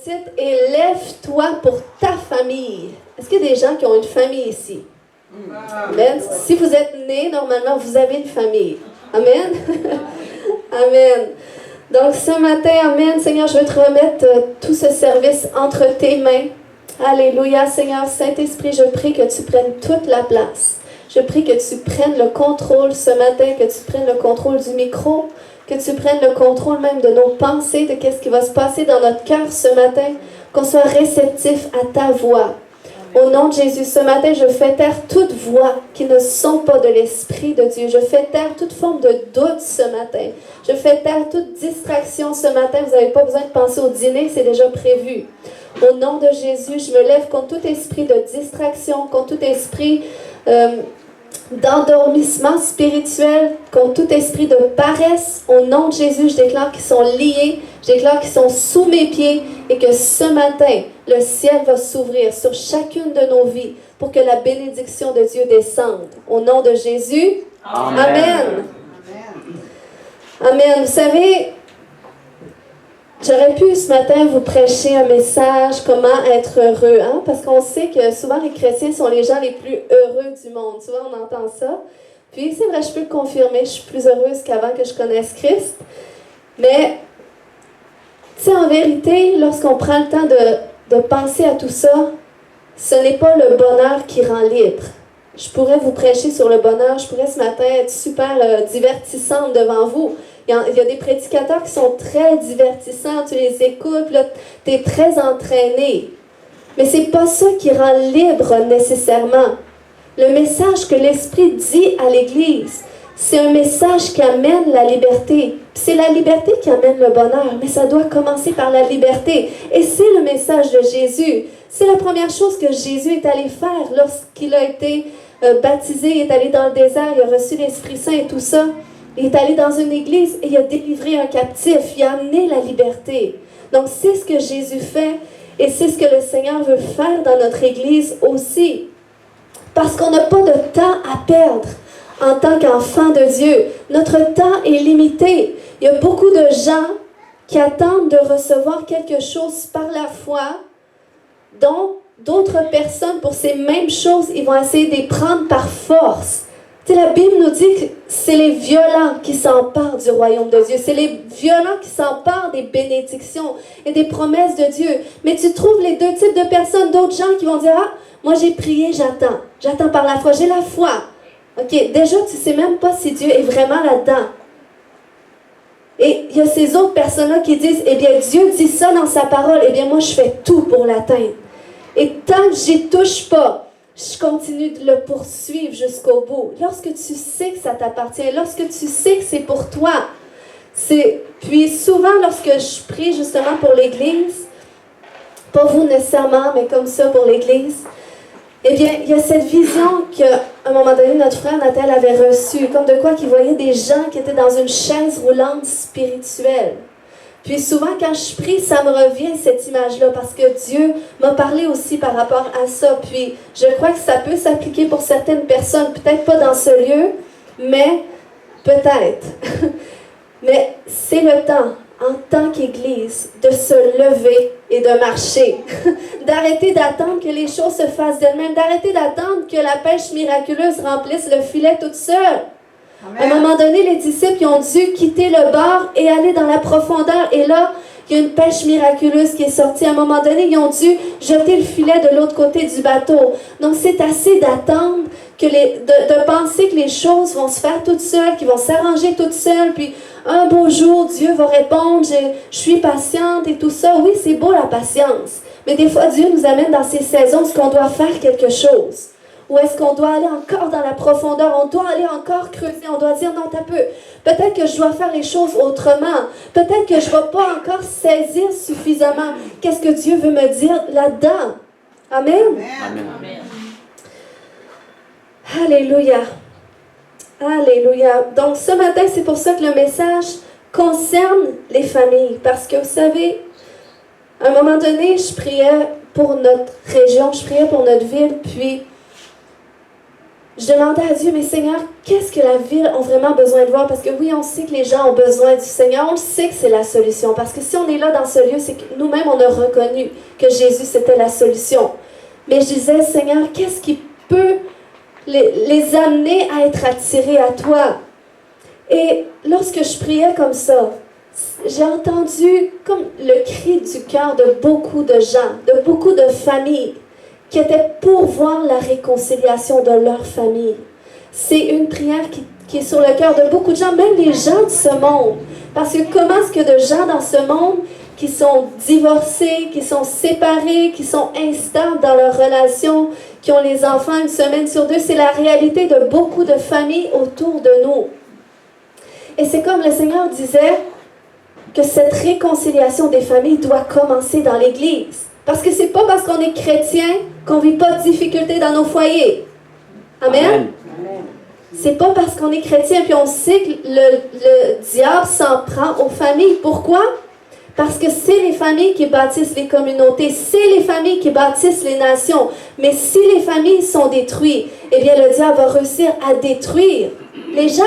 titre est « Lève-toi pour ta famille ». Est-ce qu'il y a des gens qui ont une famille ici? Amen. Si vous êtes né, normalement, vous avez une famille. Amen. Amen. Donc, ce matin, Amen, Seigneur, je veux te remettre tout ce service entre tes mains. Alléluia, Seigneur, Saint-Esprit, je prie que tu prennes toute la place. Je prie que tu prennes le contrôle ce matin, que tu prennes le contrôle du micro, que tu prennes le contrôle même de nos pensées, de qu'est-ce qui va se passer dans notre cœur ce matin, qu'on soit réceptif à ta voix. Au nom de Jésus, ce matin, je fais taire toute voix qui ne sont pas de l'Esprit de Dieu. Je fais taire toute forme de doute ce matin. Je fais taire toute distraction ce matin. Vous n'avez pas besoin de penser au dîner, c'est déjà prévu. Au nom de Jésus, je me lève contre tout esprit de distraction, contre tout esprit d'endormissement spirituel, contre tout esprit de paresse. Au nom de Jésus, je déclare qu'ils sont liés, je déclare qu'ils sont sous mes pieds et que ce matin, le ciel va s'ouvrir sur chacune de nos vies pour que la bénédiction de Dieu descende. Au nom de Jésus, Amen. Amen. Amen. Vous savez, j'aurais pu ce matin vous prêcher un message, comment être heureux, hein? Parce qu'on sait que souvent les chrétiens sont les gens les plus heureux du monde. Souvent on entend ça. Puis c'est vrai, je peux le confirmer, je suis plus heureuse qu'avant que je connaisse Christ. Mais, tu sais, en vérité, lorsqu'on prend le temps de penser à tout ça, ce n'est pas le bonheur qui rend libre. Je pourrais vous prêcher sur le bonheur, je pourrais ce matin être super divertissante devant vous. Il y a des prédicateurs qui sont très divertissants, tu les écoutes, tu es très entraîné. Mais c'est pas ça qui rend libre nécessairement. Le message que l'Esprit dit à l'Église, c'est un message qui amène la liberté. Puis c'est la liberté qui amène le bonheur, mais ça doit commencer par la liberté. Et c'est le message de Jésus. C'est la première chose que Jésus est allé faire lorsqu'il a été baptisé, il est allé dans le désert, il a reçu l'Esprit Saint et tout ça. Il est allé dans une église et il a délivré un captif, il a amené la liberté. Donc c'est ce que Jésus fait et c'est ce que le Seigneur veut faire dans notre église aussi. Parce qu'on n'a pas de temps à perdre en tant qu'enfant de Dieu. Notre temps est limité. Il y a beaucoup de gens qui attendent de recevoir quelque chose par la foi, dont d'autres personnes, pour ces mêmes choses, ils vont essayer de les prendre par force. Tu sais, la Bible nous dit que c'est les violents qui s'emparent du royaume de Dieu. C'est les violents qui s'emparent des bénédictions et des promesses de Dieu. Mais tu trouves les deux types de personnes, d'autres gens qui vont dire « Ah, moi j'ai prié, j'attends. J'attends par la foi. J'ai la foi. » OK, déjà, tu ne sais même pas si Dieu est vraiment là-dedans. Et il y a ces autres personnes-là qui disent « Eh bien, Dieu dit ça dans sa parole. Eh bien, moi, je fais tout pour l'atteindre. Et tant que j'y touche pas, je continue de le poursuivre jusqu'au bout. » Lorsque tu sais que ça t'appartient, lorsque tu sais que c'est pour toi, puis souvent, lorsque je prie justement pour l'Église, pas vous nécessairement, mais comme ça pour l'Église, eh bien, il y a cette vision qu'à un moment donné, notre frère Nathalie avait reçue, comme de quoi qu'il voyait des gens qui étaient dans une chaise roulante spirituelle. Puis souvent, quand je prie, ça me revient cette image-là, parce que Dieu m'a parlé aussi par rapport à ça. Puis je crois que ça peut s'appliquer pour certaines personnes, peut-être pas dans ce lieu, mais peut-être. Mais c'est le temps, en tant qu'Église, de se lever et de marcher. D'arrêter d'attendre que les choses se fassent d'elles-mêmes, d'arrêter d'attendre que la pêche miraculeuse remplisse le filet toute seule. Amen. À un moment donné, les disciples ils ont dû quitter le bord et aller dans la profondeur. Et là, il y a une pêche miraculeuse qui est sortie. À un moment donné, ils ont dû jeter le filet de l'autre côté du bateau. Donc, c'est assez d'attendre, de penser que les choses vont se faire toutes seules, qu'ils vont s'arranger toutes seules. Puis, un beau jour, Dieu va répondre, je suis patiente et tout ça. Oui, c'est beau la patience. Mais des fois, Dieu nous amène dans ces saisons où on doit faire quelque chose. Ou est-ce qu'on doit aller encore dans la profondeur? On doit aller encore creuser. On doit dire, non, t'as peu. Peut-être que je dois faire les choses autrement. Peut-être que je ne vais pas encore saisir suffisamment. Qu'est-ce que Dieu veut me dire là-dedans? Amen? Amen. Amen. Alléluia. Alléluia. Donc, ce matin, c'est pour ça que le message concerne les familles. Parce que, vous savez, à un moment donné, je priais pour notre région, je priais pour notre ville, puis je demandais à Dieu, mais Seigneur, qu'est-ce que la ville a vraiment besoin de voir? Parce que oui, on sait que les gens ont besoin du Seigneur, on sait que c'est la solution. Parce que si on est là dans ce lieu, c'est que nous-mêmes, on a reconnu que Jésus, c'était la solution. Mais je disais, Seigneur, qu'est-ce qui peut les amener à être attirés à toi? Et lorsque je priais comme ça, j'ai entendu comme le cri du cœur de beaucoup de gens, de beaucoup de familles qui étaient pour voir la réconciliation de leur famille. C'est une prière qui est sur le cœur de beaucoup de gens, même les gens de ce monde. Parce que comment est-ce que de gens dans ce monde qui sont divorcés, qui sont séparés, qui sont instables dans leurs relations, qui ont les enfants une semaine sur deux, c'est la réalité de beaucoup de familles autour de nous. Et c'est comme le Seigneur disait que cette réconciliation des familles doit commencer dans l'Église. Parce que c'est pas parce qu'on est chrétien qu'on ne vit pas de difficultés dans nos foyers. Amen? Amen. C'est pas parce qu'on est chrétien puis on sait que le diable s'en prend aux familles. Pourquoi? Parce que c'est les familles qui bâtissent les communautés, c'est les familles qui bâtissent les nations. Mais si les familles sont détruites, eh bien le diable va réussir à détruire les gens.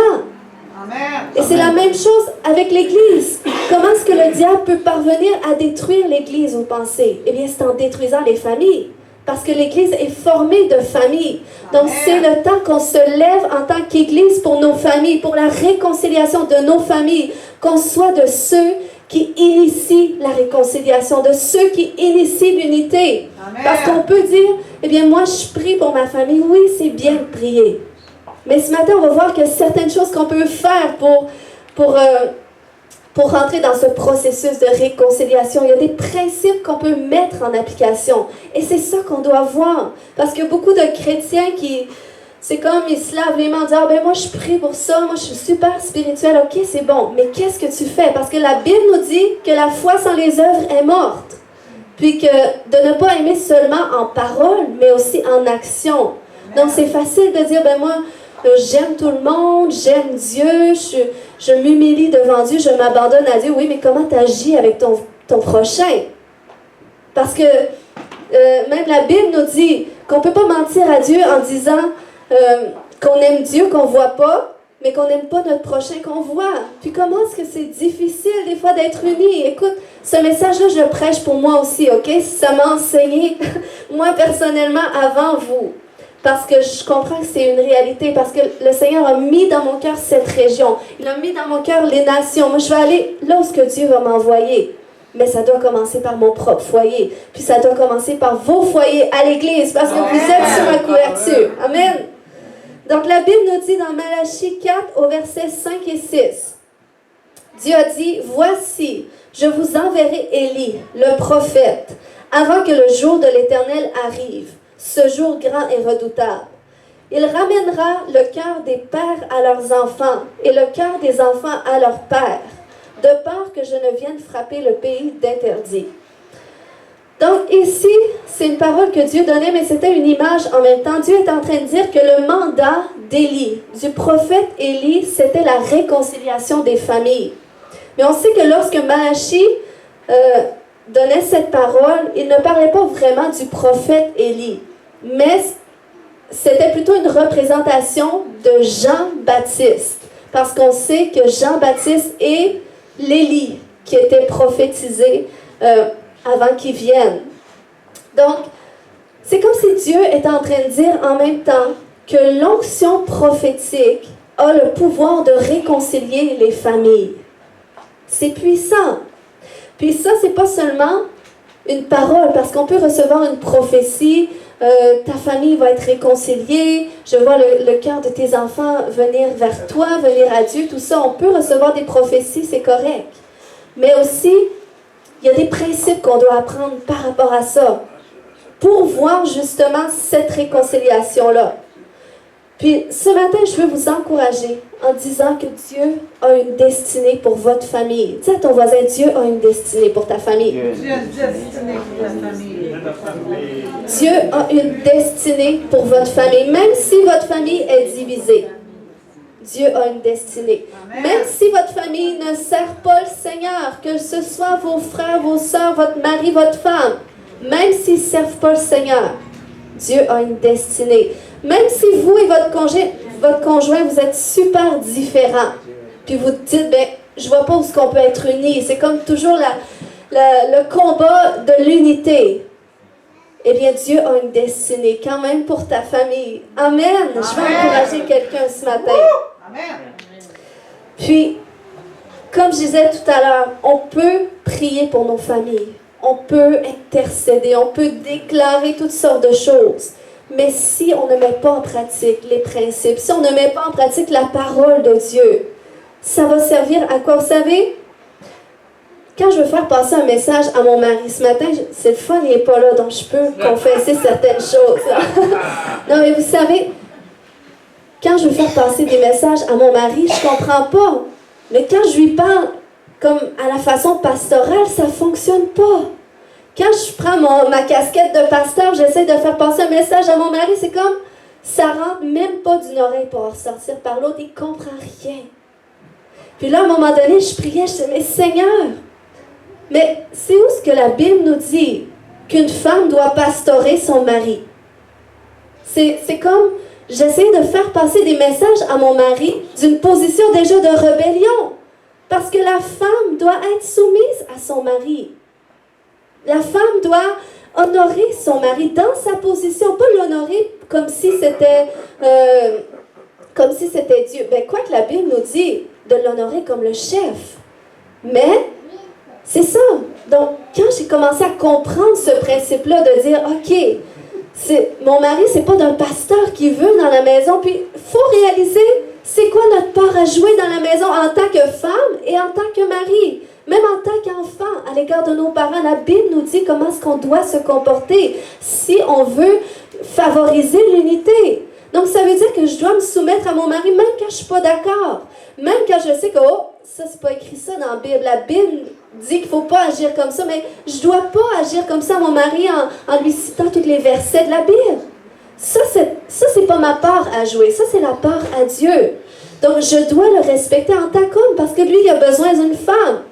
Amen. Et c'est la même chose avec l'Église. Comment est-ce que le diable peut parvenir à détruire l'Église, vous pensez? Eh bien, c'est en détruisant les familles. Parce que l'Église est formée de familles. Donc, c'est le temps qu'on se lève en tant qu'Église pour nos familles, pour la réconciliation de nos familles, qu'on soit de ceux qui initient la réconciliation, de ceux qui initient l'unité. Parce qu'on peut dire, eh bien, moi, je prie pour ma famille. Oui, c'est bien de prier. Mais ce matin, on va voir qu'il y a certaines choses qu'on peut faire pour rentrer dans ce processus de réconciliation. Il y a des principes qu'on peut mettre en application. Et c'est ça qu'on doit voir. Parce que beaucoup de chrétiens c'est comme ils se lavent les mains en disant, ben moi je prie pour ça, moi je suis super spirituel, ok c'est bon. Mais qu'est-ce que tu fais? Parce que la Bible nous dit que la foi sans les œuvres est morte. Puis que de ne pas aimer seulement en parole, mais aussi en action. Donc c'est facile de dire, ben moi, j'aime tout le monde, j'aime Dieu, je m'humilie devant Dieu, je m'abandonne à Dieu. Oui, mais comment tu agis avec ton prochain? Parce que même la Bible nous dit qu'on ne peut pas mentir à Dieu en disant qu'on aime Dieu, qu'on ne voit pas, mais qu'on n'aime pas notre prochain qu'on voit. Puis comment est-ce que c'est difficile des fois d'être unis? Écoute, ce message-là, je le prêche pour moi aussi, ok? Ça m'a enseigné, moi personnellement, avant vous. Parce que je comprends que c'est une réalité, parce que le Seigneur a mis dans mon cœur cette région. Il a mis dans mon cœur les nations. Moi, je vais aller là où Dieu va m'envoyer. Mais ça doit commencer par mon propre foyer. Puis ça doit commencer par vos foyers à l'Église, parce que vous êtes sur ma couverture. Amen. Donc la Bible nous dit dans Malachie 4, au verset 5 et 6, Dieu a dit, « Voici, je vous enverrai Élie, le prophète, avant que le jour de l'Éternel arrive. Ce jour grand et redoutable. Il ramènera le cœur des pères à leurs enfants et le cœur des enfants à leurs pères, de peur que je ne vienne frapper le pays d'interdit. » Donc ici, c'est une parole que Dieu donnait, mais c'était une image en même temps. Dieu est en train de dire que le mandat d'Élie, du prophète Élie, c'était la réconciliation des familles. Mais on sait que lorsque Malachie donnait cette parole, il ne parlait pas vraiment du prophète Élie. Mais c'était plutôt une représentation de Jean-Baptiste. Parce qu'on sait que Jean-Baptiste est l'Élie qui était prophétisé avant qu'il vienne. Donc, c'est comme si Dieu était en train de dire en même temps que l'onction prophétique a le pouvoir de réconcilier les familles. C'est puissant. Puis ça, c'est pas seulement une parole, parce qu'on peut recevoir une prophétie, ta famille va être réconciliée, je vois le cœur de tes enfants venir vers toi, venir à Dieu, tout ça, on peut recevoir des prophéties, c'est correct. Mais aussi, il y a des principes qu'on doit apprendre par rapport à ça, pour voir justement cette réconciliation-là. Puis ce matin, je veux vous encourager en disant que Dieu a une destinée pour votre famille. Dis à ton voisin, Dieu a une destinée pour ta famille. Dieu a une destinée pour ta famille. Dieu a une destinée pour votre famille, même si votre famille est divisée. Dieu a une destinée. Amen. Même si votre famille ne sert pas le Seigneur, que ce soit vos frères, vos sœurs, votre mari, votre femme, même s'ils ne servent pas le Seigneur, Dieu a une destinée. Même si vous et votre conjoint, vous êtes super différents, puis vous dites, ben, je vois pas où est-ce qu'on peut être unis. C'est comme toujours le combat de l'unité. Eh bien, Dieu a une destinée quand même pour ta famille. Amen. Je veux encourager quelqu'un ce matin. Amen. Puis, comme je disais tout à l'heure, on peut prier pour nos familles. On peut intercéder. On peut déclarer toutes sortes de choses. Mais si on ne met pas en pratique les principes, si on ne met pas en pratique la parole de Dieu, ça va servir à quoi? Vous savez, quand je veux faire passer un message à mon mari ce matin, c'est le fun, il n'est pas là, donc je peux confesser certaines choses. Non, mais vous savez, quand je veux faire passer des messages à mon mari, je ne comprends pas. Mais quand je lui parle comme à la façon pastorale, ça ne fonctionne pas. Quand je prends ma casquette de pasteur, j'essaie de faire passer un message à mon mari, c'est comme, ça rentre même pas d'une oreille pour ressortir par l'autre, il ne comprend rien. Puis là, à un moment donné, je priais, je disais, mais Seigneur, mais c'est où ce que la Bible nous dit qu'une femme doit pastorer son mari? C'est comme, j'essaie de faire passer des messages à mon mari d'une position déjà de rébellion. Parce que la femme doit être soumise à son mari. La femme doit honorer son mari dans sa position, pas l'honorer comme si c'était Dieu. Ben, quoi que la Bible nous dit de l'honorer comme le chef. Mais, c'est ça. Donc, quand j'ai commencé à comprendre ce principe-là, de dire, OK, mon mari, c'est pas d'un pasteur qui veut dans la maison, puis il faut réaliser, c'est quoi notre part à jouer dans la maison en tant que femme et en tant que mari. Même en tant qu'enfant, à l'égard de nos parents, la Bible nous dit comment est-ce qu'on doit se comporter si on veut favoriser l'unité. Donc, ça veut dire que je dois me soumettre à mon mari, même quand je ne suis pas d'accord. Même quand je sais que, oh, ça, c'est pas écrit ça dans la Bible. La Bible dit qu'il ne faut pas agir comme ça, mais je ne dois pas agir comme ça à mon mari en lui citant tous les versets de la Bible. Ça, c'est pas ma part à jouer. Ça, c'est la part à Dieu. Donc, je dois le respecter en tant qu'homme parce que lui, il a besoin d'une femme.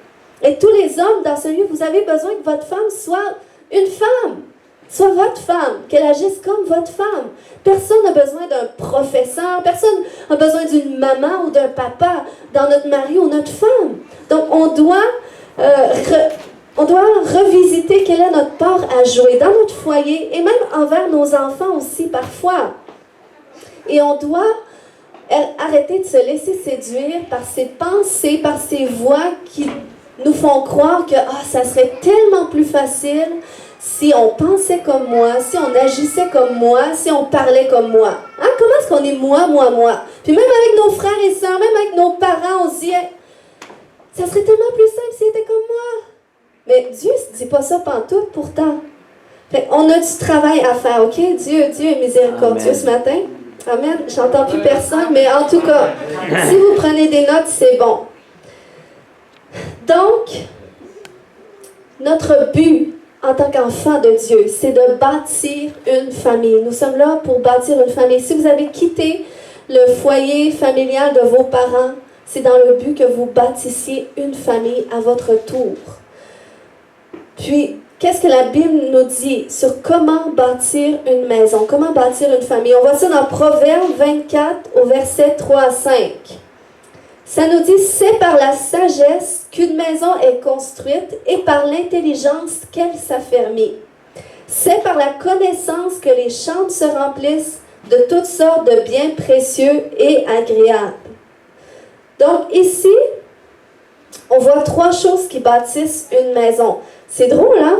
Et tous les hommes dans ce lieu, vous avez besoin que votre femme soit une femme. Soit votre femme, qu'elle agisse comme votre femme. Personne n'a besoin d'un professeur, personne n'a besoin d'une maman ou d'un papa dans notre mari ou notre femme. Donc, on doit revisiter quelle est notre part à jouer dans notre foyer et même envers nos enfants aussi parfois. Et on doit arrêter de se laisser séduire par ces pensées, par ces voix qui nous font croire que ça serait tellement plus facile si on pensait comme moi, si on agissait comme moi, si on parlait comme moi. Hein? Comment est-ce qu'on est moi? Puis même avec nos frères et sœurs, même avec nos parents, on se dit, ça serait tellement plus simple s'ils étaient comme moi. Mais Dieu ne dit pas ça pantoute pourtant. Fait on a du travail à faire, OK? Dieu est miséricordieux. Amen. Ce matin. Amen. J'entends plus personne, mais en tout cas, si vous prenez des notes, c'est bon. Donc, notre but en tant qu'enfant de Dieu, c'est de bâtir une famille. Nous sommes là pour bâtir une famille. Si vous avez quitté le foyer familial de vos parents, c'est dans le but que vous bâtissiez une famille à votre tour. Puis, qu'est-ce que la Bible nous dit sur comment bâtir une maison, comment bâtir une famille? On voit ça dans Proverbe 24 au verset 3 à 5. Ça nous dit, c'est par la sagesse qu'une maison est construite et par l'intelligence qu'elle s'affermit. C'est par la connaissance que les chambres se remplissent de toutes sortes de biens précieux et agréables. Donc ici, on voit 3 choses qui bâtissent une maison. C'est drôle, hein?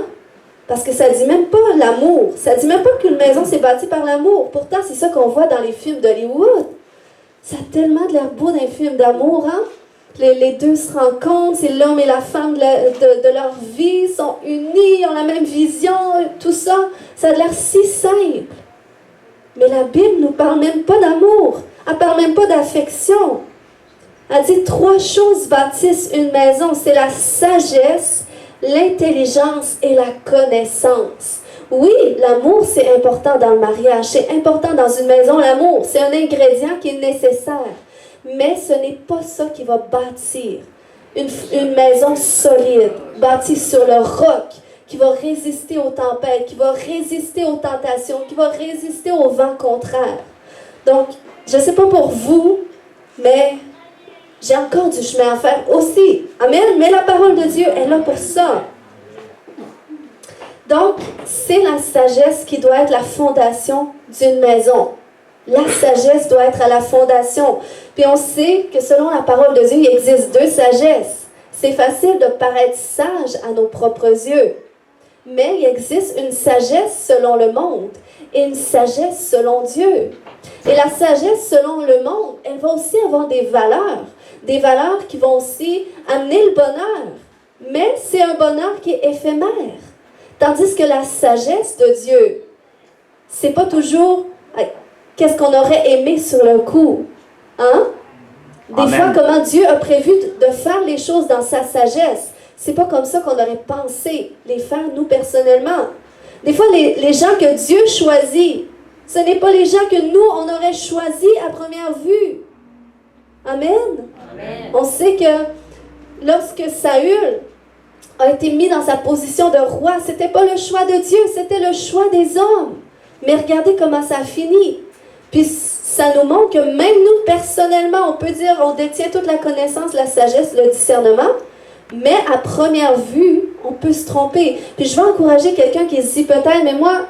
Parce que ça ne dit même pas l'amour. Ça ne dit même pas qu'une maison s'est bâtie par l'amour. Pourtant, c'est ça qu'on voit dans les films d'Hollywood. Ça a tellement de l'air beau dans les films d'amour, hein? Les deux se rencontrent, c'est l'homme et la femme de leur vie, sont unis, ont la même vision, tout ça. Ça a l'air si simple. Mais la Bible ne nous parle même pas d'amour. Elle ne parle même pas d'affection. Elle dit 3 choses bâtissent une maison. C'est la sagesse, l'intelligence et la connaissance. Oui, l'amour, c'est important dans le mariage. C'est important dans une maison, l'amour. C'est un ingrédient qui est nécessaire. Mais ce n'est pas ça qui va bâtir une maison solide, bâtie sur le roc, qui va résister aux tempêtes, qui va résister aux tentations, qui va résister aux vents contraires. Donc, je ne sais pas pour vous, mais j'ai encore du chemin à faire aussi. Amen. Mais la parole de Dieu est là pour ça. Donc, c'est la sagesse qui doit être la fondation d'une maison. La sagesse doit être à la fondation. Puis on sait que selon la parole de Dieu, il existe deux sagesses. C'est facile de paraître sage à nos propres yeux. Mais il existe une sagesse selon le monde et une sagesse selon Dieu. Et la sagesse selon le monde, elle va aussi avoir des valeurs qui vont aussi amener le bonheur. Mais c'est un bonheur qui est éphémère. Tandis que la sagesse de Dieu, c'est pas toujours qu'est-ce qu'on aurait aimé sur le coup. Hein? Des fois, comment Dieu a prévu de faire les choses dans sa sagesse. C'est pas comme ça qu'on aurait pensé les faire, nous, personnellement. Des fois, les gens que Dieu choisit, ce n'est pas les gens que nous, on aurait choisis à première vue. Amen? Amen. On sait que lorsque Saül a été mis dans sa position de roi, c'était pas le choix de Dieu, c'était le choix des hommes. Mais regardez comment ça a fini. Puis ça nous montre que même nous, personnellement, on peut dire on détient toute la connaissance, la sagesse, le discernement, mais à première vue, on peut se tromper. Puis je vais encourager quelqu'un qui se dit peut-être, mais moi,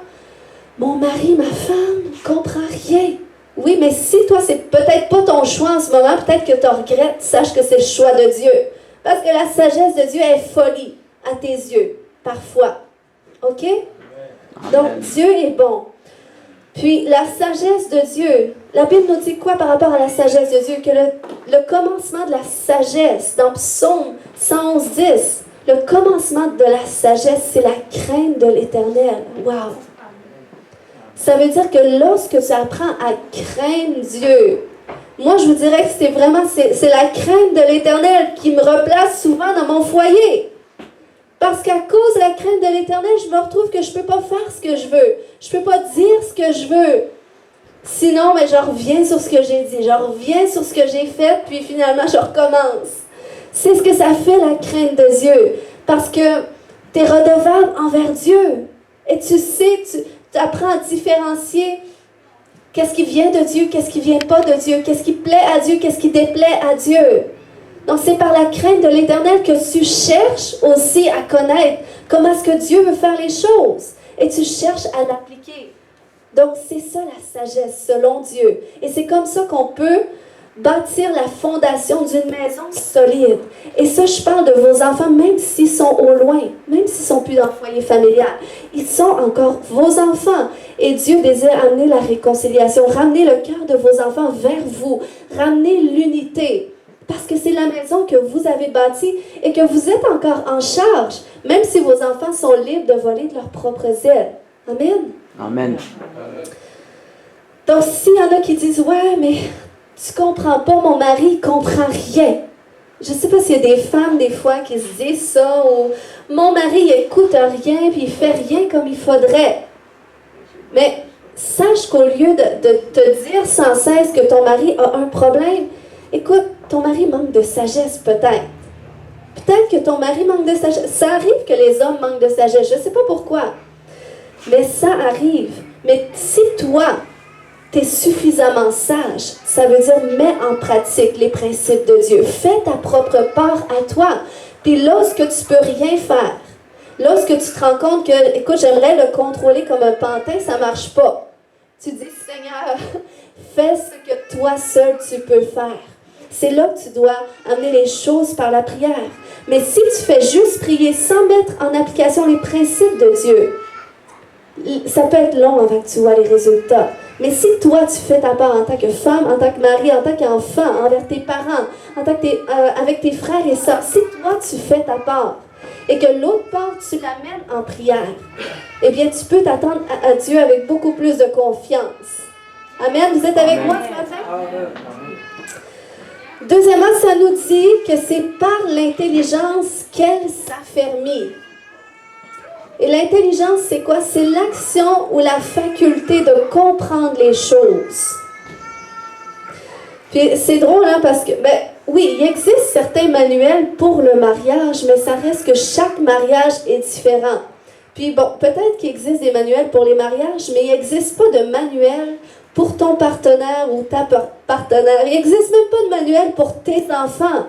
mon mari, ma femme, ne comprend rien. Oui, mais si toi, c'est peut-être pas ton choix en ce moment, peut-être que tu regrettes, sache que c'est le choix de Dieu. Parce que la sagesse de Dieu est folie à tes yeux, parfois. OK? Donc, Dieu est bon. Puis, la sagesse de Dieu, la Bible nous dit quoi par rapport à la sagesse de Dieu? Que le commencement de la sagesse, dans Psaume 111:10, le commencement de la sagesse, c'est la crainte de l'Éternel. Wow! Ça veut dire que lorsque tu apprends à craindre Dieu, moi, je vous dirais que c'est la crainte de l'Éternel qui me replace souvent dans mon foyer. Parce qu'à cause de la crainte de l'Éternel, je me retrouve que je ne peux pas faire ce que je veux. Je ne peux pas dire ce que je veux. Sinon, mais je reviens sur ce que j'ai dit. Je reviens sur ce que j'ai fait, puis finalement, je recommence. C'est ce que ça fait, la crainte de Dieu. Parce que tu es redevable envers Dieu. Et tu sais, tu apprends à différencier qu'est-ce qui vient de Dieu, qu'est-ce qui ne vient pas de Dieu, qu'est-ce qui plaît à Dieu, qu'est-ce qui déplaît à Dieu. Donc, c'est par la crainte de l'Éternel que tu cherches aussi à connaître comment est-ce que Dieu veut faire les choses. Et tu cherches à l'appliquer. Donc, c'est ça la sagesse selon Dieu. Et c'est comme ça qu'on peut bâtir la fondation d'une maison solide. Et ça, je parle de vos enfants, même s'ils sont au loin, même s'ils ne sont plus dans le foyer familial. Ils sont encore vos enfants. Et Dieu désire amener la réconciliation, ramener le cœur de vos enfants vers vous, ramener l'unité. Parce que c'est la maison que vous avez bâtie et que vous êtes encore en charge, même si vos enfants sont libres de voler de leurs propres ailes. Amen? Amen. Donc, s'il y en a qui disent, ouais, mais tu comprends pas, mon mari ne comprend rien. Je ne sais pas s'il y a des femmes, des fois, qui se disent ça, ou mon mari n'écoute rien, puis il fait rien comme il faudrait. Mais sache qu'au lieu de te dire sans cesse que ton mari a un problème, écoute, ton mari manque de sagesse peut-être. Peut-être que ton mari manque de sagesse. Ça arrive que les hommes manquent de sagesse. Je ne sais pas pourquoi. Mais ça arrive. Mais si toi, tu es suffisamment sage, ça veut dire mets en pratique les principes de Dieu. Fais ta propre part à toi. Puis lorsque tu ne peux rien faire, lorsque tu te rends compte que, écoute, j'aimerais le contrôler comme un pantin, ça ne marche pas. Tu dis, Seigneur, fais ce que toi seul tu peux faire. C'est là que tu dois amener les choses par la prière. Mais si tu fais juste prier sans mettre en application les principes de Dieu, ça peut être long avant que tu vois les résultats. Mais si toi, tu fais ta part en tant que femme, en tant que mari, en tant qu'enfant, envers tes parents, en tant que avec tes frères et sœurs, si toi, tu fais ta part et que l'autre part, tu l'amènes en prière, eh bien, tu peux t'attendre à Dieu avec beaucoup plus de confiance. Amen. Vous êtes avec moi ce matin? Amen. Deuxièmement, ça nous dit que c'est par l'intelligence qu'elle s'affermit. Et l'intelligence, c'est quoi? C'est l'action ou la faculté de comprendre les choses. Puis c'est drôle, hein, parce que, oui, il existe certains manuels pour le mariage, mais ça reste que chaque mariage est différent. Puis Puis bon, peut-être qu'il existe des manuels pour les mariages, mais il n'existe pas de manuel pour ton partenaire ou ta partenaire. Il n'existe même pas de manuel pour tes enfants.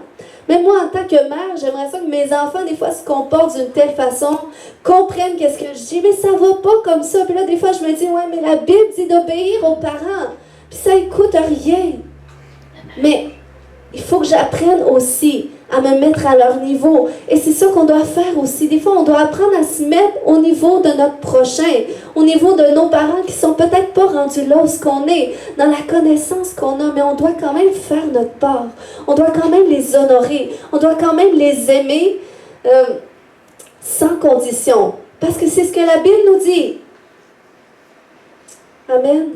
Même moi, en tant que mère, j'aimerais ça que mes enfants, des fois, se comportent d'une telle façon, comprennent qu'est-ce que je dis, mais ça va pas comme ça. Puis là, des fois, je me dis, ouais, mais la Bible dit d'obéir aux parents. Puis ça écoute rien. Mais il faut que j'apprenne aussi à me mettre à leur niveau. Et c'est ça qu'on doit faire aussi. Des fois, on doit apprendre à se mettre au niveau de notre prochain, au niveau de nos parents qui sont peut-être pas rendus là où ce qu'on est, dans la connaissance qu'on a, mais on doit quand même faire notre part. On doit quand même les honorer. On doit quand même les aimer sans condition. Parce que c'est ce que la Bible nous dit. Amen.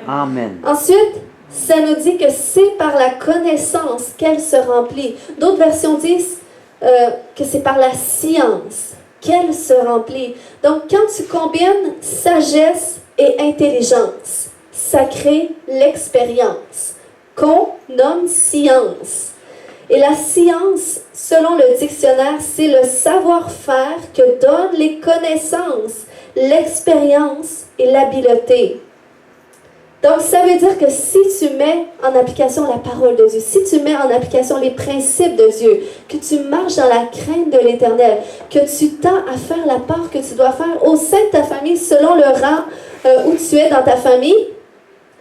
Amen. Ensuite, ça nous dit que c'est par la connaissance qu'elle se remplit. D'autres versions disent que c'est par la science qu'elle se remplit. Donc, quand tu combines sagesse et intelligence, ça crée l'expérience qu'on nomme science. Et la science, selon le dictionnaire, c'est le savoir-faire que donnent les connaissances, l'expérience et l'habileté. Donc, ça veut dire que si tu mets en application la parole de Dieu, si tu mets en application les principes de Dieu, que tu marches dans la crainte de l'Éternel, que tu tends à faire la part que tu dois faire au sein de ta famille, selon le rang où tu es dans ta famille,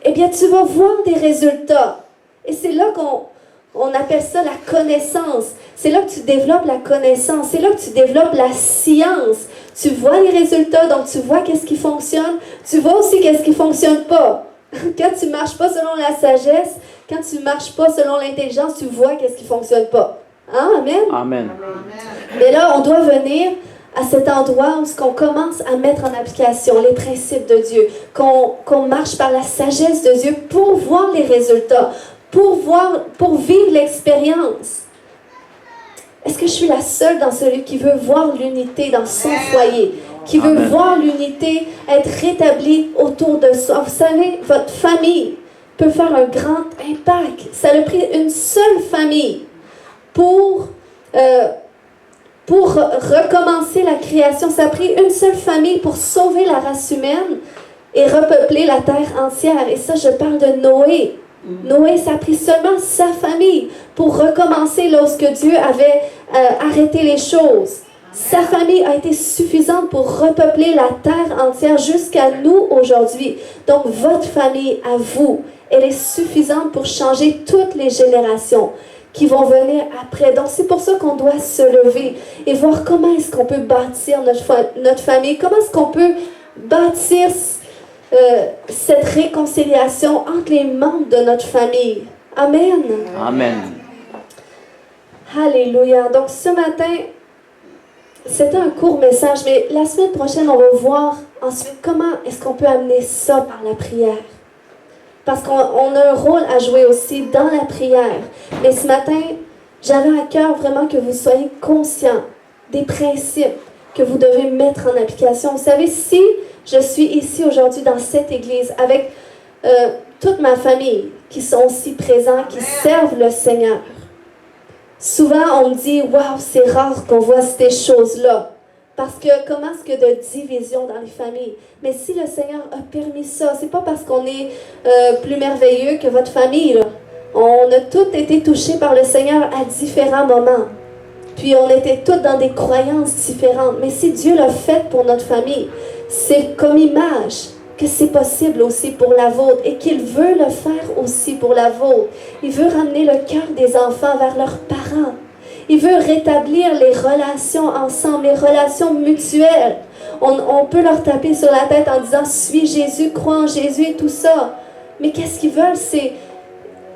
eh bien, tu vas voir des résultats. Et c'est là qu'on appelle ça la connaissance. C'est là que tu développes la connaissance. C'est là que tu développes la science. Tu vois les résultats, donc tu vois qu'est-ce qui fonctionne. Tu vois aussi qu'est-ce qui ne fonctionne pas. Quand tu ne marches pas selon la sagesse, quand tu ne marches pas selon l'intelligence, tu vois qu'est-ce qui ne fonctionne pas. Hein? Amen? Amen. Mais là, on doit venir à cet endroit où on commence à mettre en application les principes de Dieu, qu'on marche par la sagesse de Dieu pour voir les résultats, pour vivre l'expérience. Est-ce que je suis la seule dans celui qui veut voir l'unité dans son foyer, qui veut voir l'unité être rétablie autour de soi? Vous savez, votre famille peut faire un grand impact. Ça a pris une seule famille pour recommencer la création. Ça a pris une seule famille pour sauver la race humaine et repeupler la terre entière. Et ça, je parle de Noé. Noé, ça a pris seulement sa famille pour recommencer lorsque Dieu avait arrêté les choses. Sa famille a été suffisante pour repeupler la terre entière jusqu'à nous aujourd'hui. Donc, votre famille, à vous, elle est suffisante pour changer toutes les générations qui vont venir après. Donc, c'est pour ça qu'on doit se lever et voir comment est-ce qu'on peut bâtir notre famille, comment est-ce qu'on peut bâtir cette réconciliation entre les membres de notre famille. Amen. Amen. Alléluia. Donc, ce matin, c'était un court message, mais la semaine prochaine, on va voir ensuite comment est-ce qu'on peut amener ça par la prière. Parce qu'on a un rôle à jouer aussi dans la prière. Mais ce matin, j'avais à cœur vraiment que vous soyez conscients des principes que vous devez mettre en application. Vous savez, si je suis ici aujourd'hui dans cette église avec toute ma famille qui sont aussi présents, qui servent le Seigneur, souvent on me dit « Waouh, c'est rare qu'on voit ces choses-là. » Parce que comment est-ce que de division dans les familles? Mais si le Seigneur a permis ça, c'est pas parce qu'on est plus merveilleux que votre famille, là. On a tous été touchés par le Seigneur à différents moments. Puis on était tous dans des croyances différentes. Mais si Dieu l'a fait pour notre famille, c'est comme image que c'est possible aussi pour la vôtre et qu'il veut le faire aussi pour la vôtre. Il veut ramener le cœur des enfants vers leurs parents. Il veut rétablir les relations ensemble, les relations mutuelles. On peut leur taper sur la tête en disant « Suis Jésus, crois en Jésus » et tout ça. Mais qu'est-ce qu'ils veulent?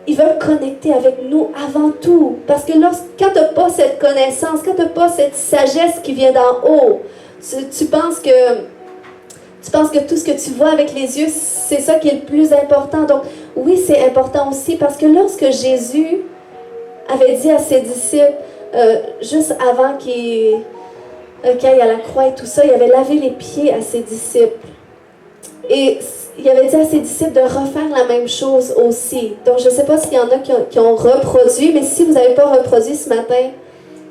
Ils veulent connecter avec nous avant tout. Parce que quand tu n'as pas cette connaissance, quand tu n'as pas cette sagesse qui vient d'en haut, tu penses que tout ce que tu vois avec les yeux, c'est ça qui est le plus important. Donc oui, c'est important aussi parce que lorsque Jésus avait dit à ses disciples, juste avant qu'il aille à la croix et tout ça, il avait lavé les pieds à ses disciples. Et il avait dit à ses disciples de refaire la même chose aussi. Donc je ne sais pas s'il y en a qui ont reproduit, mais si vous n'avez pas reproduit ce matin,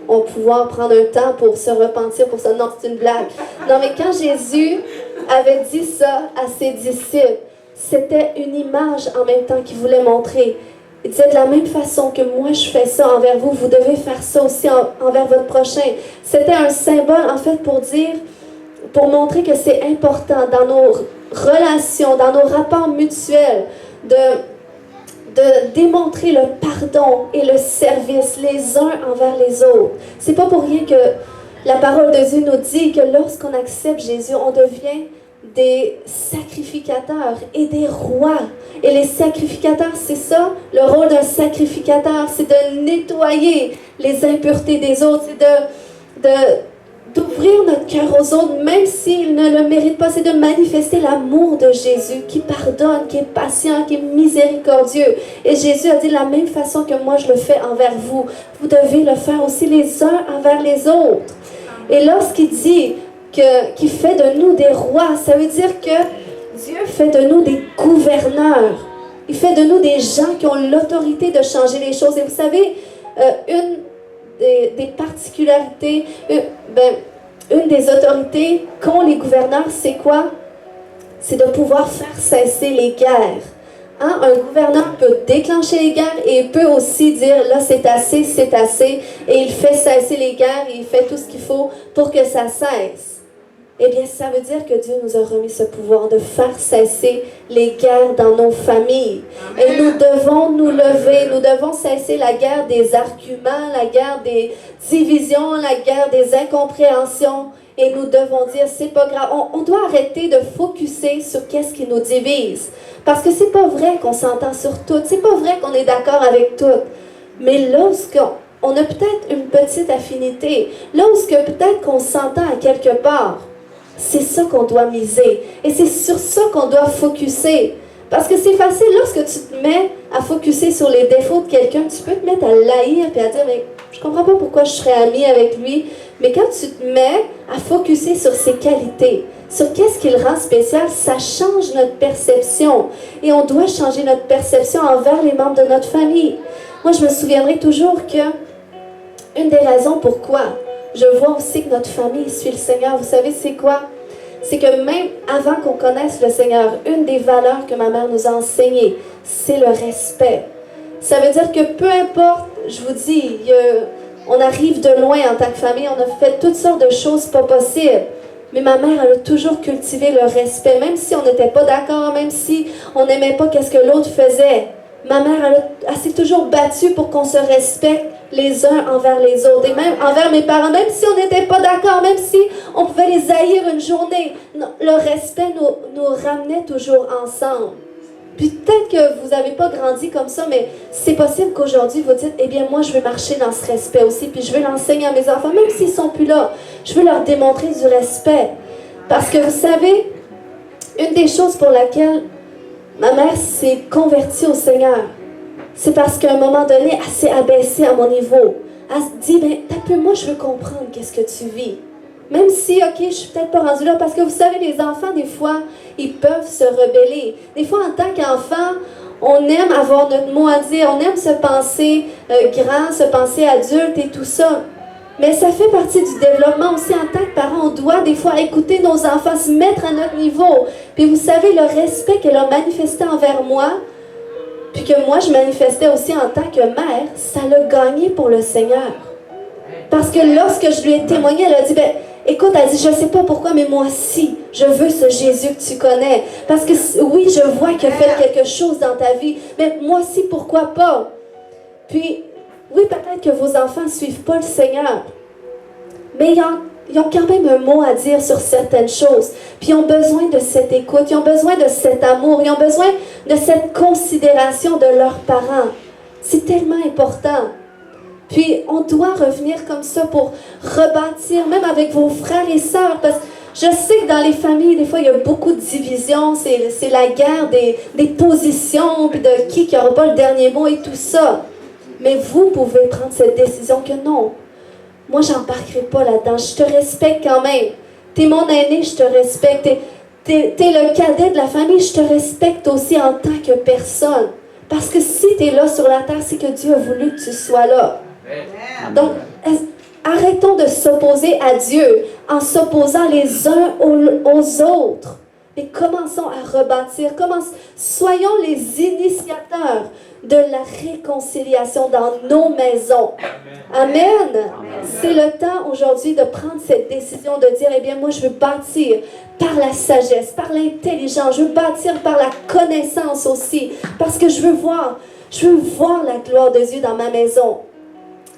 ont pouvoir prendre un temps pour se repentir pour ça. Non, c'est une blague. Non, mais quand Jésus avait dit ça à ses disciples, c'était une image en même temps qu'il voulait montrer. Il disait de la même façon que moi je fais ça envers vous, vous devez faire ça aussi envers votre prochain. C'était un symbole en fait pour montrer que c'est important dans nos relations, dans nos rapports mutuels, de démontrer le pardon et le service les uns envers les autres. C'est pas pour rien que la parole de Dieu nous dit que lorsqu'on accepte Jésus, on devient des sacrificateurs et des rois. Et les sacrificateurs, c'est ça, le rôle d'un sacrificateur, c'est de nettoyer les impuretés des autres, c'est d'ouvrir notre cœur aux autres, même s'ils ne le méritent pas, c'est de manifester l'amour de Jésus qui pardonne, qui est patient, qui est miséricordieux. Et Jésus a dit de la même façon que moi je le fais envers vous, vous devez le faire aussi les uns envers les autres. Et lorsqu'il dit qu'il fait de nous des rois, ça veut dire que Dieu fait de nous des gouverneurs. Il fait de nous des gens qui ont l'autorité de changer les choses. Et vous savez, une des particularités, une des autorités qu'ont les gouverneurs, c'est quoi? C'est de pouvoir faire cesser les guerres. Hein? Un gouverneur peut déclencher les guerres et il peut aussi dire, là c'est assez, et il fait cesser les guerres et il fait tout ce qu'il faut pour que ça cesse. Eh bien, ça veut dire que Dieu nous a remis ce pouvoir de faire cesser les guerres dans nos familles. Amen. Et nous devons nous lever, nous devons cesser la guerre des arguments, la guerre des divisions, la guerre des incompréhensions. Et nous devons dire, c'est pas grave, on doit arrêter de focusser sur qu'est-ce qui nous divise. Parce que c'est pas vrai qu'on s'entend sur tout, c'est pas vrai qu'on est d'accord avec tout. Mais lorsqu'on a peut-être une petite affinité, lorsque peut-être qu'on s'entend à quelque part, c'est ça qu'on doit miser. Et c'est sur ça qu'on doit focuser. Parce que c'est facile, lorsque tu te mets à focuser sur les défauts de quelqu'un, tu peux te mettre à l'haïr et à dire, mais je comprends pas pourquoi je serais amie avec lui. Mais quand tu te mets à focuser sur ses qualités, sur qu'est-ce qui le rend spécial, ça change notre perception. Et on doit changer notre perception envers les membres de notre famille. Moi, je me souviendrai toujours que une des raisons pourquoi je vois aussi que notre famille suit le Seigneur, vous savez c'est quoi? C'est que même avant qu'on connaisse le Seigneur, une des valeurs que ma mère nous a enseignées, c'est le respect. Ça veut dire que peu importe, je vous dis, on arrive de loin en tant que famille, on a fait toutes sortes de choses pas possibles. Mais ma mère, elle a toujours cultivé le respect, même si on n'était pas d'accord, même si on n'aimait pas qu'est-ce que l'autre faisait. Ma mère, elle s'est toujours battue pour qu'on se respecte les uns envers les autres. Et même envers mes parents, même si on n'était pas d'accord, même si on pouvait les haïr une journée, le respect nous ramenait toujours ensemble. Puis peut-être que vous n'avez pas grandi comme ça, mais c'est possible qu'aujourd'hui vous dites, eh bien moi je veux marcher dans ce respect aussi, puis je veux l'enseigner à mes enfants, même s'ils ne sont plus là. Je veux leur démontrer du respect. Parce que vous savez, une des choses pour laquelle ma mère s'est convertie au Seigneur, c'est parce qu'à un moment donné, elle s'est abaissée à mon niveau. Elle se dit, ben, moi, je veux comprendre qu'est-ce que tu vis. Même si, ok, je suis peut-être pas rendue là, parce que vous savez, les enfants, des fois, ils peuvent se rebeller. Des fois, en tant qu'enfant, on aime avoir notre mot à dire, on aime se penser grand, se penser adulte et tout ça. Mais ça fait partie du développement aussi. En tant que parent, on doit des fois écouter nos enfants, se mettre à notre niveau. Puis vous savez, le respect qu'elle a manifesté envers moi, puis que moi je manifestais aussi en tant que mère, ça l'a gagné pour le Seigneur. Parce que lorsque je lui ai témoigné, elle a dit, ben, écoute, elle dit, je ne sais pas pourquoi, mais moi aussi, je veux ce Jésus que tu connais. Parce que oui, je vois qu'il a fait quelque chose dans ta vie, mais moi aussi, pourquoi pas? Puis, oui, peut-être que vos enfants ne suivent pas le Seigneur, mais ils ont quand même un mot à dire sur certaines choses. Puis ils ont besoin de cette écoute, ils ont besoin de cet amour, ils ont besoin de cette considération de leurs parents. C'est tellement important. Puis on doit revenir comme ça pour rebâtir, même avec vos frères et sœurs, parce que je sais que dans les familles, des fois, il y a beaucoup de divisions, c'est la guerre des positions, puis de qui n'aura pas le dernier mot et tout ça. Mais vous pouvez prendre cette décision que non. Moi, j'embarquerai pas là-dedans. Je te respecte quand même. T'es mon aîné, je te respecte. T'es le cadet de la famille, je te respecte aussi en tant que personne. Parce que si t'es là sur la terre, c'est que Dieu a voulu que tu sois là. Donc, Arrêtons de s'opposer à Dieu en s'opposant les uns aux autres. Mais commençons à rebâtir. Soyons les initiateurs de la réconciliation dans nos maisons. Amen. C'est le temps aujourd'hui de prendre cette décision de dire, eh bien, moi, je veux bâtir par la sagesse, par l'intelligence. Je veux bâtir par la connaissance aussi. Parce que je veux voir la gloire de Dieu dans ma maison.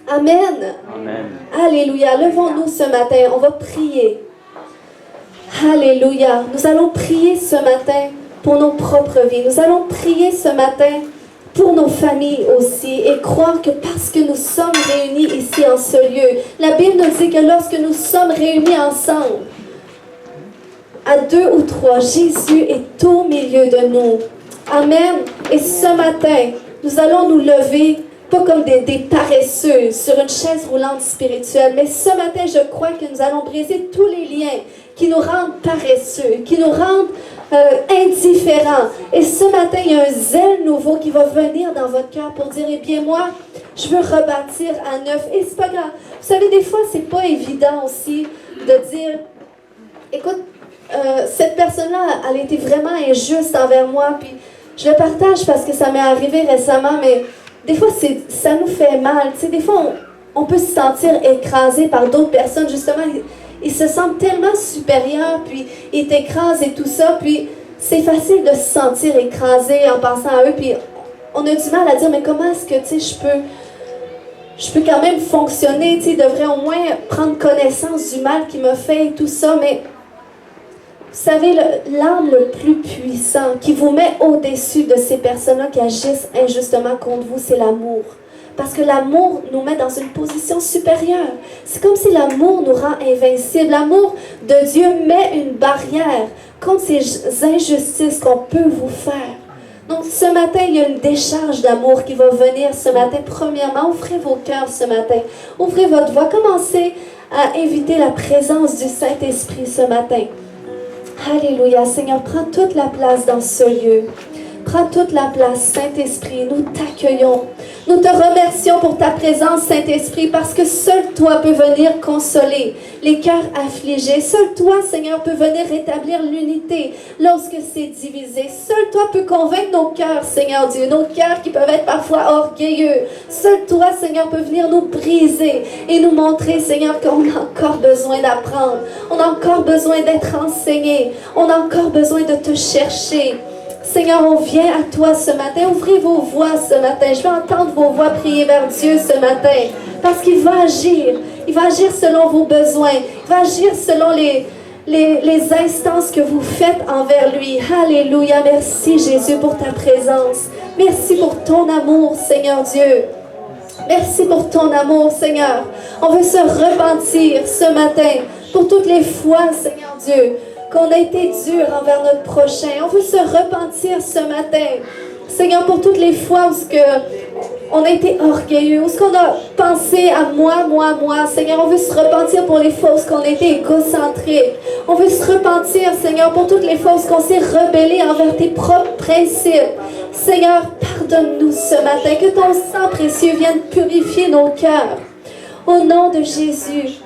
Amen. Amen. Alléluia. Levons-nous ce matin. On va prier. Alléluia. Nous allons prier ce matin pour nos propres vies. Nous allons prier ce matin pour nos familles aussi et croire que parce que nous sommes réunis ici en ce lieu, la Bible nous dit que lorsque nous sommes réunis ensemble, à 2 ou 3, Jésus est au milieu de nous. Amen. Et ce matin, nous allons nous lever pas comme des paresseux sur une chaise roulante spirituelle, mais ce matin, je crois que nous allons briser tous les liens qui nous rendent paresseux, qui nous rendent indifférents. Et ce matin, il y a un zèle nouveau qui va venir dans votre cœur pour dire, eh bien moi, je veux rebâtir à neuf. Et c'est pas grave. Vous savez, des fois, c'est pas évident aussi de dire, écoute, cette personne-là, elle a été vraiment injuste envers moi, puis je le partage parce que ça m'est arrivé récemment, mais des fois, ça nous fait mal. Tu sais, des fois, on peut se sentir écrasé par d'autres personnes. Justement, ils se sentent tellement supérieurs, puis ils t'écrasent et tout ça. Puis c'est facile de se sentir écrasé en pensant à eux. Puis on a du mal à dire, mais comment est-ce que, tu sais, je peux quand même fonctionner. Tu sais, je devrais au moins prendre connaissance du mal qu'il m'a fait et tout ça. Mais vous savez, l'arme le plus puissant qui vous met au-dessus de ces personnes-là qui agissent injustement contre vous, c'est l'amour. Parce que l'amour nous met dans une position supérieure. C'est comme si l'amour nous rend invincibles. L'amour de Dieu met une barrière contre ces injustices qu'on peut vous faire. Donc ce matin, il y a une décharge d'amour qui va venir ce matin. Premièrement, ouvrez vos cœurs ce matin. Ouvrez votre voix. Commencez à inviter la présence du Saint-Esprit ce matin. Alléluia. Seigneur, prends toute la place dans ce lieu. Prends toute la place, Saint-Esprit. Nous t'accueillons. Nous te remercions pour ta présence, Saint-Esprit, parce que seul toi peux venir consoler les cœurs affligés. Seul toi, Seigneur, peux venir rétablir l'unité lorsque c'est divisé. Seul toi peux convaincre nos cœurs, Seigneur Dieu, nos cœurs qui peuvent être parfois orgueilleux. Seul toi, Seigneur, peux venir nous briser et nous montrer, Seigneur, qu'on a encore besoin d'apprendre. On a encore besoin d'être enseigné. On a encore besoin de te chercher. Seigneur, on vient à toi ce matin. Ouvrez vos voix ce matin. Je veux entendre vos voix prier vers Dieu ce matin. Parce qu'il va agir. Il va agir selon vos besoins. Il va agir selon les instances que vous faites envers lui. Alléluia. Merci Jésus pour ta présence. Merci pour ton amour, Seigneur Dieu. Merci pour ton amour, Seigneur. On veut se repentir ce matin pour toutes les fois, Seigneur Dieu, qu'on a été dur envers notre prochain. On veut se repentir ce matin. Seigneur, pour toutes les fois où on a été orgueilleux, où on a pensé à moi. Seigneur, on veut se repentir pour les fois où on a été égocentrique. On veut se repentir, Seigneur, pour toutes les fois où on s'est rebellé envers tes propres principes. Seigneur, pardonne-nous ce matin. Que ton sang précieux vienne purifier nos cœurs. Au nom de Jésus.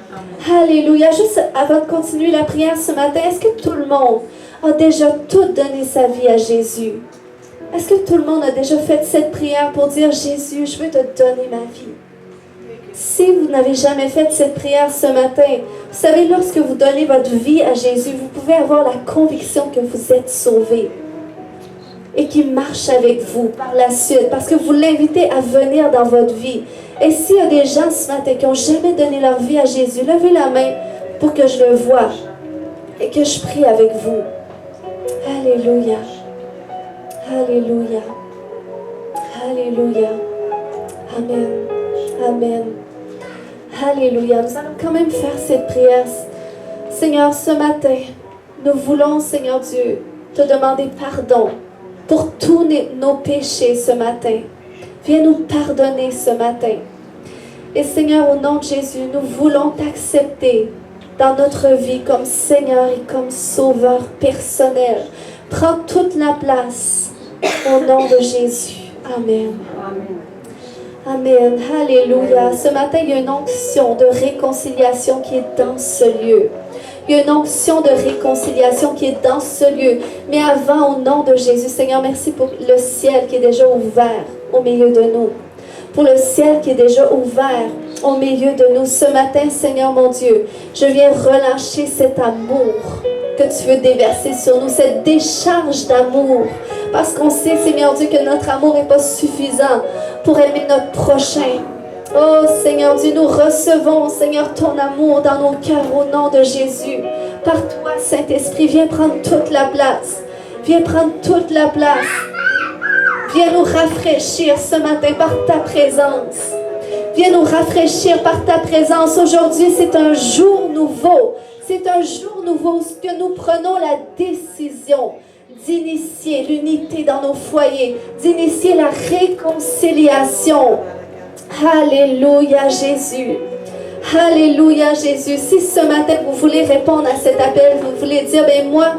Alléluia. Juste avant de continuer la prière ce matin, est-ce que tout le monde a déjà tout donné sa vie à Jésus? Est-ce que tout le monde a déjà fait cette prière pour dire, Jésus, je veux te donner ma vie? Si vous n'avez jamais fait cette prière ce matin, vous savez, lorsque vous donnez votre vie à Jésus, vous pouvez avoir la conviction que vous êtes sauvé et qu'il marche avec vous par la suite parce que vous l'invitez à venir dans votre vie. Et s'il y a des gens ce matin qui n'ont jamais donné leur vie à Jésus, levez la main pour que je le voie et que je prie avec vous. Alléluia. Alléluia. Alléluia. Amen. Amen. Alléluia. Nous allons quand même faire cette prière. Seigneur, ce matin, nous voulons, Seigneur Dieu, te demander pardon pour tous nos péchés ce matin. Viens nous pardonner ce matin. Et Seigneur, au nom de Jésus, nous voulons t'accepter dans notre vie comme Seigneur et comme Sauveur personnel. Prends toute la place au nom de Jésus. Amen. Amen. Alléluia. Ce matin, il y a une onction de réconciliation qui est dans ce lieu. Il y a une onction de réconciliation qui est dans ce lieu. Mais avant, au nom de Jésus, Seigneur, merci pour le ciel qui est déjà ouvert au milieu de nous. Pour le ciel qui est déjà ouvert au milieu de nous. Ce matin, Seigneur mon Dieu, je viens relâcher cet amour que tu veux déverser sur nous, cette décharge d'amour. Parce qu'on sait, Seigneur Dieu, que notre amour n'est pas suffisant pour aimer notre prochain. Oh Seigneur Dieu, nous recevons, Seigneur, ton amour dans nos cœurs au nom de Jésus. Par toi, Saint-Esprit, viens prendre toute la place. Viens prendre toute la place. Viens nous rafraîchir ce matin par ta présence. Viens nous rafraîchir par ta présence. Aujourd'hui, c'est un jour nouveau. C'est un jour nouveau où que nous prenons la décision d'initier l'unité dans nos foyers, d'initier la réconciliation. Alléluia Jésus. Alléluia Jésus. Si ce matin vous voulez répondre à cet appel, vous voulez dire, ben moi,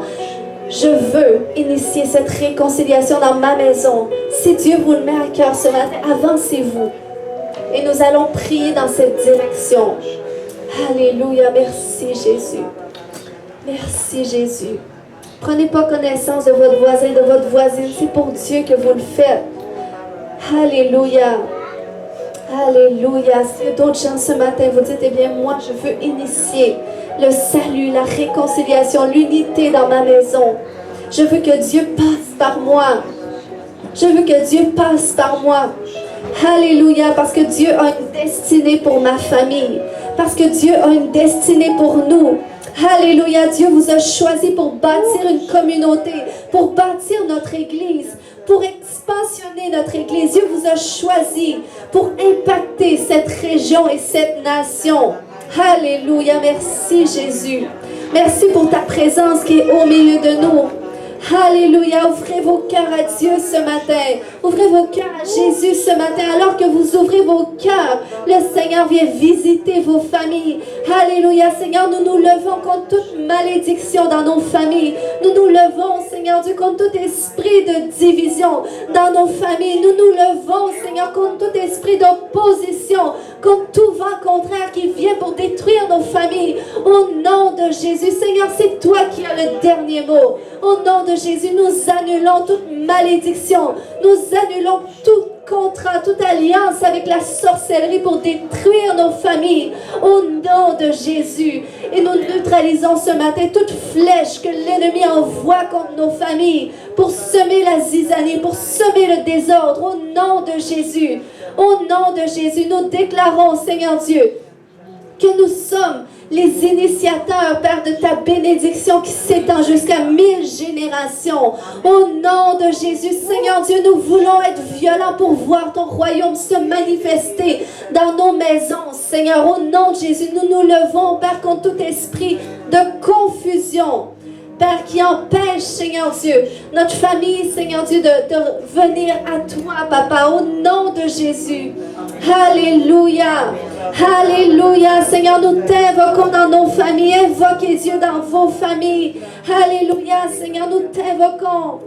je veux initier cette réconciliation dans ma maison. Si Dieu vous le met à cœur ce matin, avancez-vous. Et nous allons prier dans cette direction. Alléluia. Merci Jésus. Merci Jésus. Prenez pas connaissance de votre voisin, de votre voisine. C'est pour Dieu que vous le faites. Alléluia. Alléluia. Si d'autres gens ce matin vous dites, eh bien moi je veux initier le salut, la réconciliation, l'unité dans ma maison. Je veux que Dieu passe par moi. Je veux que Dieu passe par moi. Alléluia, parce que Dieu a une destinée pour ma famille. Parce que Dieu a une destinée pour nous. Alléluia, Dieu vous a choisi pour bâtir une communauté, pour bâtir notre Église, pour expansionner notre Église. Dieu vous a choisi pour impacter cette région et cette nation. Alléluia, merci Jésus. Merci pour ta présence qui est au milieu de nous. Alléluia, ouvrez vos cœurs à Dieu ce matin. Ouvrez vos cœurs à Jésus ce matin. Alors que vous ouvrez vos cœurs, le Seigneur vient visiter vos familles. Alléluia, Seigneur, nous nous levons contre toute malédiction dans nos familles. Nous nous levons, Seigneur Dieu, contre tout esprit de division dans nos familles. Nous nous levons, Seigneur, contre tout esprit d'opposition, contre tout vent contraire qui vient pour détruire nos familles. Au nom de Jésus, Seigneur, c'est toi qui as le dernier mot. Au nom de Jésus, nous annulons toute malédiction. Nous annulons tout contrat, toute alliance avec la sorcellerie pour détruire nos familles. Au nom de Jésus. Et nous neutralisons ce matin toute flèche que l'ennemi envoie contre nos familles pour semer la zizanie, pour semer le désordre. Au nom de Jésus. Au nom de Jésus, nous déclarons, Seigneur Dieu, que nous sommes les initiateurs, Père, de ta bénédiction qui s'étend jusqu'à 1000 générations. Au nom de Jésus, Seigneur Dieu, nous voulons être violents pour voir ton royaume se manifester dans nos maisons. Seigneur, au nom de Jésus, nous nous levons, Père, contre tout esprit de confusion. Père, qui empêche, Seigneur Dieu, notre famille, Seigneur Dieu, de venir à toi, Papa, au nom de Jésus. Alléluia. Alléluia. Seigneur, nous t'invoquons dans nos familles. Invoquez Dieu dans vos familles. Alléluia. Seigneur, nous t'invoquons.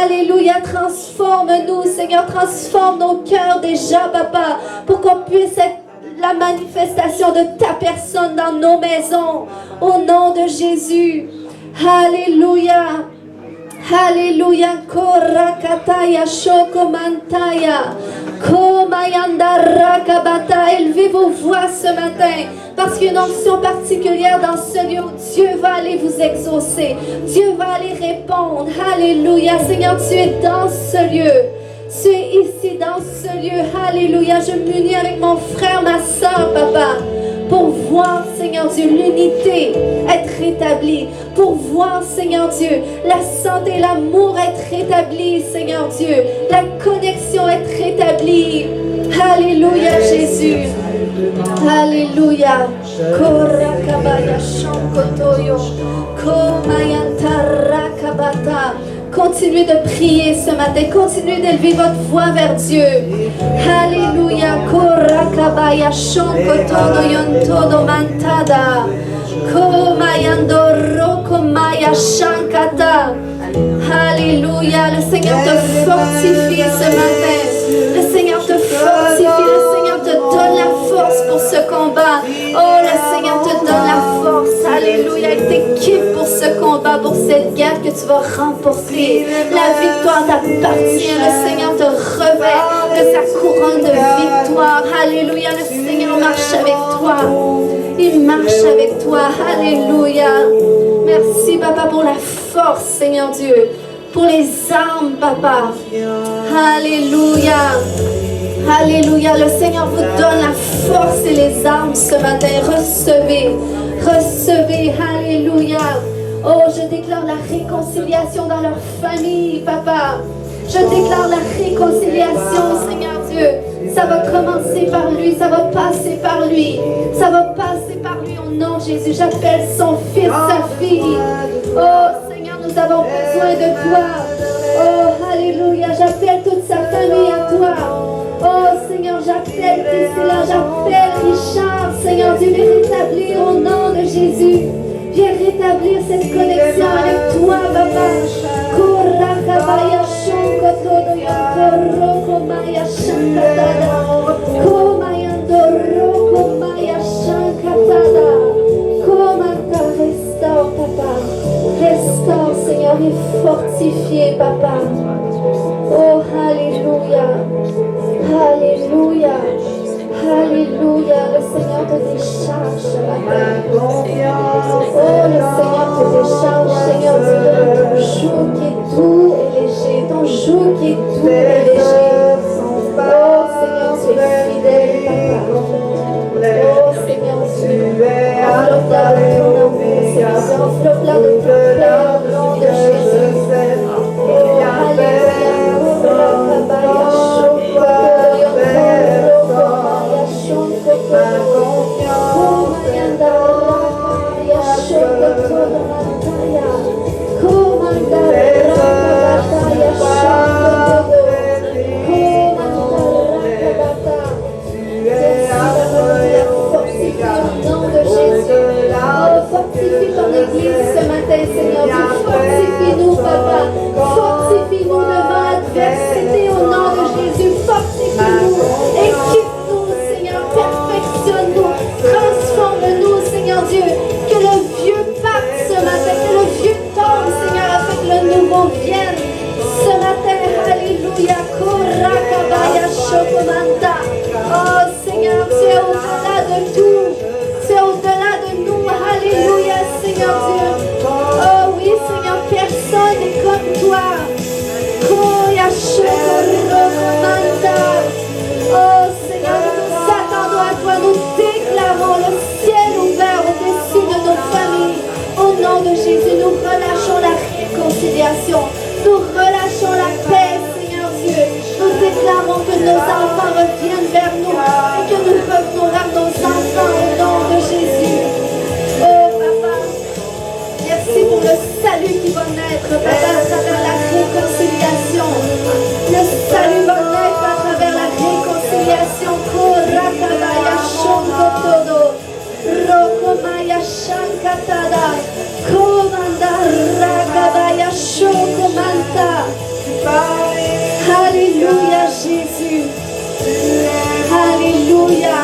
Alléluia. Transforme-nous, Seigneur. Transforme nos cœurs déjà, Papa, pour qu'on puisse être la manifestation de ta personne dans nos maisons. Au nom de Jésus. Alléluia. Alléluia. Korakataya shokomantaya. Komayanda rakabata. Élevez vos voix ce matin. Parce qu'il y a une onction particulière dans ce lieu où Dieu va aller vous exaucer. Dieu va aller répondre. Alléluia. Seigneur, tu es dans ce lieu. Tu es ici dans ce lieu. Alléluia. Je m'unis avec mon frère, ma soeur, Papa, pour voir, Seigneur Dieu, l'unité être rétablie. Pour voir, Seigneur Dieu, la santé, l'amour être rétabli, Seigneur Dieu. La connexion être rétablie. Alléluia, Jésus. Alléluia. Korakabaya shankotoyo. Komayantarakabata. Continuez de prier ce matin. Continuez d'élever votre voix vers Dieu. Alléluia. Korakabaya shankotono yontono mantada. Komayandoro komaya shankata. Alléluia. Le Seigneur te fortifie ce matin. Le Seigneur te fortifie pour cette guerre que tu vas remporter. La victoire t'appartient. Le Seigneur te revêt de sa couronne de victoire. Alléluia. Le Seigneur marche avec toi. Il marche avec toi. Alléluia. Merci, Papa, pour la force, Seigneur Dieu. Pour les armes, Papa. Alléluia. Alléluia. Le Seigneur vous donne la force et les armes ce matin. Recevez. Recevez. Alléluia. Oh, je déclare la réconciliation dans leur famille, Papa. Je déclare la réconciliation, Seigneur Dieu. Ça va commencer par lui, ça va passer par lui. Ça va passer par lui au nom de Jésus. J'appelle son fils, sa fille. Oh, Seigneur, nous avons besoin de toi. Oh, alléluia. J'appelle toute sa famille à toi. Oh, Seigneur, j'appelle Priscilla, j'appelle Richard. Seigneur Dieu, viens rétablir au nom de Jésus. Viens rétablir cette connexion avec toi, Papa. Restaure, Papa. Restaure, Seigneur, et fortifie, Papa. Oh, alléluia. Alléluia. Alléluia. Le Seigneur te décharge ce matin. Oh, le Seigneur te décharge. Seigneur, tu donnes ton joug qui est doux et léger. Ton joug qui est doux et léger. Oh, Seigneur, tu es fidèle, Papa. Oh, Seigneur, tu enveloppe-la de ton amour. Seigneur, enveloppe-la de ton cœur, au nom de Jésus. Oh, alléluia. Fortifie ton église ce matin, Seigneur Dieu. Fortifie-nous, Papa. Fortifie-nous devant l'adversité au nom de Jésus. Fortifie-nous. Équipe-nous, Seigneur. Perfectionne-nous. Transforme-nous, Seigneur Dieu. Que le vieux parte ce matin. Que le vieux tombe, Seigneur, afin que le nouveau vienne. Ce matin, alléluia. Korakabaya shokomanda. Oh, Seigneur, tu es au-delà de tout. Tu es au-delà de nous. Alléluia, Seigneur Dieu. Oh oui, Seigneur, personne n'est comme toi. Oh, Seigneur, nous nous attendons à toi. Nous déclarons le ciel ouvert au-dessus de nos familles. Au nom de Jésus, nous relâchons la réconciliation. Nous relâchons la paix, Seigneur Dieu. Nous déclarons que nos enfants reviennent vers nous et que nous revenons vers nos enfants au nom de Jésus. Oh, Papa, merci pour le salut qui va naître, Papa, à travers la réconciliation. Le salut va naître à travers la réconciliation. Korakabaya shonkotodo, rokomaya shankatada, komanda rakabaya shokomanta. Alléluia, Jésus. Alléluia.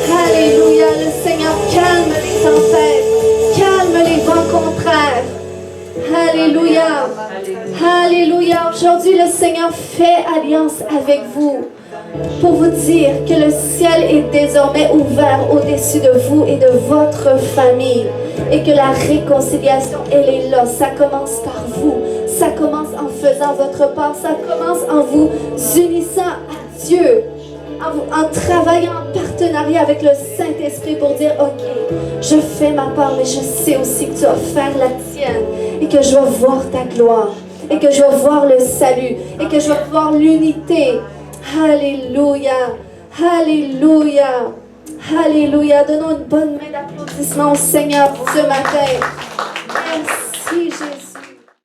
Alléluia. Le Seigneur calme les tempêtes. Calme les vents contraires. Alléluia. Alléluia. Aujourd'hui, le Seigneur fait alliance avec vous pour vous dire que le ciel est désormais ouvert au-dessus de vous et de votre famille et que la réconciliation, elle est là. Ça commence par vous. Ça commence en faisant votre part. Ça commence en vous unissant à Dieu. En travaillant en partenariat avec le Saint-Esprit pour dire, ok, je fais ma part, mais je sais aussi que tu vas faire la tienne et que je vais voir ta gloire et que je vais voir le salut et que je vais voir l'unité. Alléluia, alléluia, alléluia. Donnons une bonne main d'applaudissement au Seigneur ce matin. Merci Jésus.